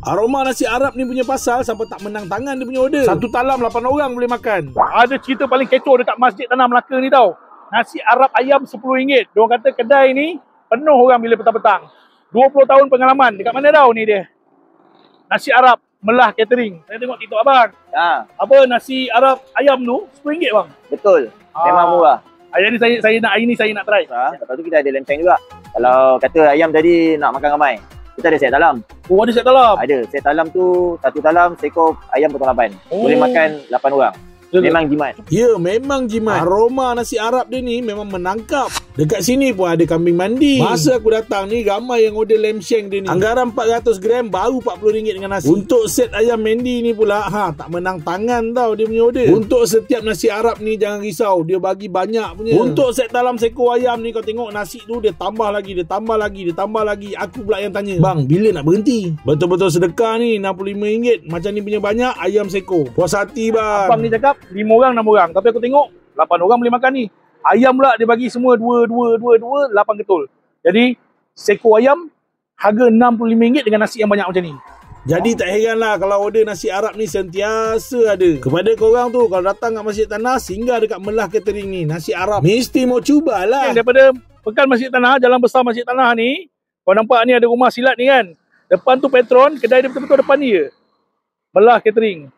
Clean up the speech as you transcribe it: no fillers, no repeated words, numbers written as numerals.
Aroma nasi Arab ni punya pasal sampai tak menang tangan dia punya order. Satu talam 8 orang boleh makan. Ada cerita paling kecoh dekat Masjid Tanah Melaka ni tau. Nasi Arab ayam RM10. Diorang kata kedai ni penuh orang bila petang-petang. 20 tahun pengalaman. Dekat mana tau ni dia? Nasi Arab Melah Catering. Saya tengok TikTok abang. Apa nasi Arab ayam tu RM10 bang? Betul. Memang murah. Hari ni saya nak try. Lepas tu kita ada lempeng juga. Kalau kata ayam tadi nak makan ramai, kita ada set talam. Oh, ada set talam? Ada. Set talam tu, satu talam seekor ayam potong 8. Boleh makan 8 orang. Memang jimat. Ya, memang jimat. Aroma nasi Arab dia ni memang menangkap. Dekat sini pun ada kambing mandi. Masa aku datang ni, ramai yang order lamb shank dia ni. Anggaran 400 gram baru RM40 dengan nasi. Untuk set ayam mandi ni pula, tak menang tangan tau dia punya order. Untuk setiap nasi Arab ni, jangan risau. Dia bagi banyak punya. Untuk set dalam seekor ayam ni, kau tengok nasi tu, dia tambah lagi, dia tambah lagi, dia tambah lagi. Aku pula yang tanya, bang, bila nak berhenti? Betul-betul sedekah ni, RM65. Macam ni punya banyak, ayam seekor. Puas hati bang. Abang ni cakap 5 orang, 6 orang. Tapi aku tengok 8 orang boleh makan ni. Ayam pula dia bagi semua 2, 8 ketul. Jadi seekor ayam harga RM65 dengan nasi yang banyak macam ni. Jadi tak heranlah kalau order nasi Arab ni sentiasa ada. Kepada korang tu, kalau datang kat Masjid Tanah, singgah dekat Melah Catering ni, nasi Arab mesti mau cubalah. Daripada Pekan Masjid Tanah, Jalan Besar Masjid Tanah ni, kau nampak ni ada rumah silat ni kan. Depan tu Petron, kedai dia betul-betul depan ni je. Melah Catering.